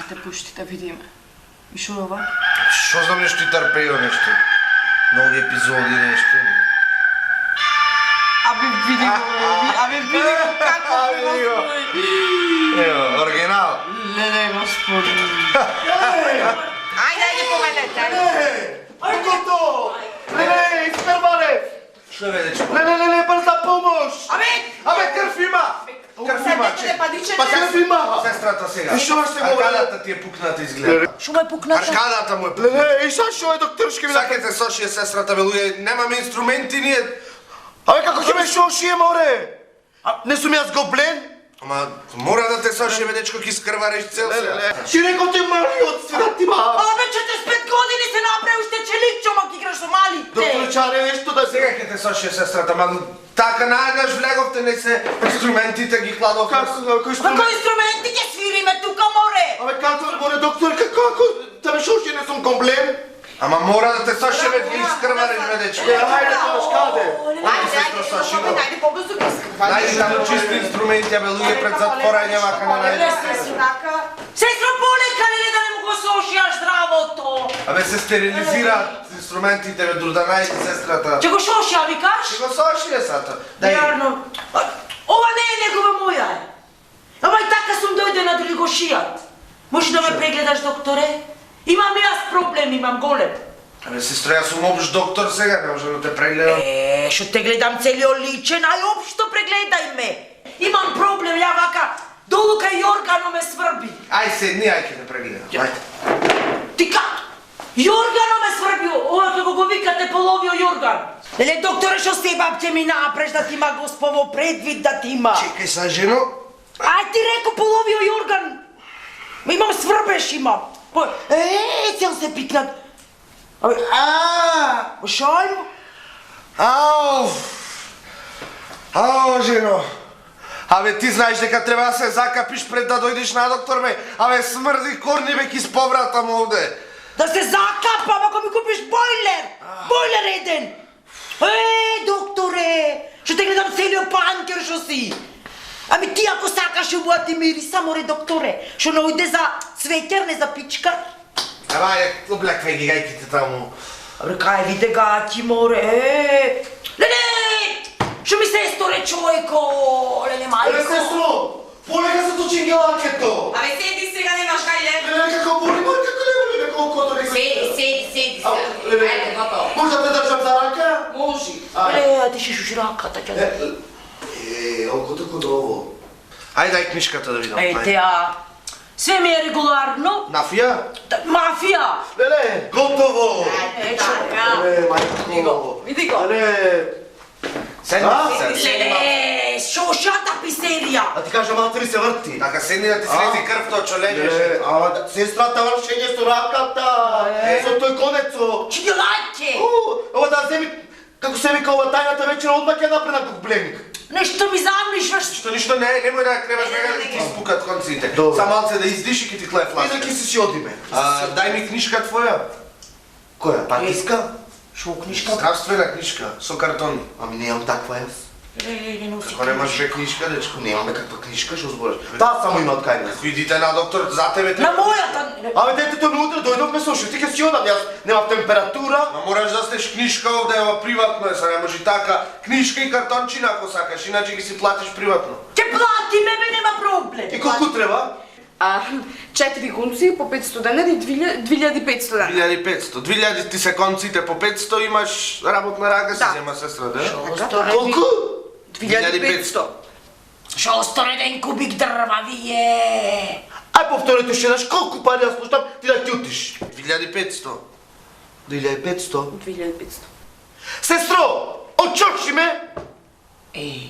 те пушти да видиме. И шо е ова? Шо знам нешто и тарпео нешто. Нови епизоди нешто. Абе види го како Ево, оригинал. Леле, господи. Ајде, помагате. Ај гото! Леле, изпервале! Што ве дечко? Леле, брза помош! Абе, крв има! Крв има, че. Па крв има! Сестрата сега. И шо ще говори? Аркадата ти е пукната изгледа. Шо ме пукната? Аркадата му е пукната. Леле, и шо е докторшки ми на... Сакате сошие сестрата, бе, луѓе, немаме инструменти ние. Абе, како ќе ме шошие, море? Не сум јас гоблен? Ама мора да те сошие, бе, дечко, ки скрвариш цел сега. Си рекол те малиот, свират ти ма! Абе, 45 години се направи уште челикчо, ма ги играш со малите. Доктор Чаре, нешто да Сега ќе те сошие сестрата, ма така наеднаш влеговте, не се инструментите ги кладовте. Како Како инструменти ќе свириме тука, море? Абе, како, море, доктор, како? Да ме шошие, не сум гоблен? Ама мора да те сошие, бе, ги скрвариш, бе, дечко. Ајде, тоа каде? Ајде, побрзо ги скрваш. Најди таму чисти инструменти, бе, луѓе пред затворање вака не најде. Сестро, полека ли да не му го сошија здравото? Абе се стерилизираат инструментите, бе, да најде сестрата. Ќе го шошија, викаш? Ќе го сошие сата. Дај. Јарно. Ова не е негова моја. Ама и така сум дојдена да ли го шијат. Може да ме прегледаш, докторе? Имам јас проблем, имам голем. Абе, сестро, јас сум обш доктор сега, не може да те прегледам. Шо те гледам целиот личен, најопшто прегледај ме. Имам проблем, ја вака, долу кај Јоргано ме сврби. Ај седни, ај ќе те прегледам. Ајде. Ти како? Јоргано ме сврби, ова како го викате половио Јорган. Леле, докторе, шо се бабке ми напреш да ти има господо предвид да ти има? Чекај са, жено. Ај ти реко половио Јорган. Имам сврбеш, имам. Цел се пикнат. Абе, шајм? Ау, жено. Абе, ти знаеш дека треба да се закапиш пред да дојдеш на доктор, бе. Абе, смрди корни, бе, ки сповратам овде. Да се закапам ако ми купиш бойлер! Бойлер еден! Докторе! Шо те гледам целиот панкер шо си! Ами ти ако сакаш убава ти мириса, море, докторе! Шо не ојде за цвеќар, не за пичкар? Абе, облеквај ги гајките таму. Абе, кај виде гаќи, море! Леле! Шо ми се сторе човеко? Леле, мајко! Сестро, полека се точи гелакето. Абе, седи сега, немаш кај Леле, како боли, море, како не боли, бе, колко да не Седи сега. Ајде, готово. Може да те држам за рака? Може. Леле, ти ще шуши раката, ќе Олко тако да ово. Ајде, дај книжката да видам. Теа, све ми е регуларно. Нафија? Мафија! Леле, готово. Така. Леле, мајко. Види го. Леле, Седни, седни. Леле, шошата писерија. а ти кажа матери се врти. Така седни да ти слези крвто од чолењеш. Ама сестрата вршење со раката. Со тој конецо. Чигелајке! Ова да земи, како се вика ова тајната вечера, одмак ја напред на губленик. Нешто ми замишваш. Што ништо не, немој да креваш вега да ти испукат конците. Добро. Само малце да издиши ки ти кле И фласка. да ки си одиме. Дај ми книжка твоја. Која, партиска? Шо книжка? Здравствена книжка, со картон. Ами немам таква јас. Не носи. Како немаш бе книжка, дечко? Немаме каква книжка, што збориш? Таа само има од кај нас. Видите на доктор, за тебе На треба. мојата. Абе детето ми утре дојдовме со ти ќе си одам, јас немам температура. Ма мораш да стеш книжка овде, ова приватно е, са не може така. Книжка и картончина ако сакаш, иначе ги си платиш приватно. Ќе платиме, бе, нема проблем. И колку треба? 4 гунци по 500 денари и 2500 денари. 1500. 2000 ти се конците по 500, имаш работна рака, си зема сестра, да? Колку? 2500. Шо сторе еден кубик дрва, вие? Ај повторете уште еднаш, колку пари јас плаштам ти да ќутиш? 2500. 2500. 2500. Сестро, очочи ме! Еј,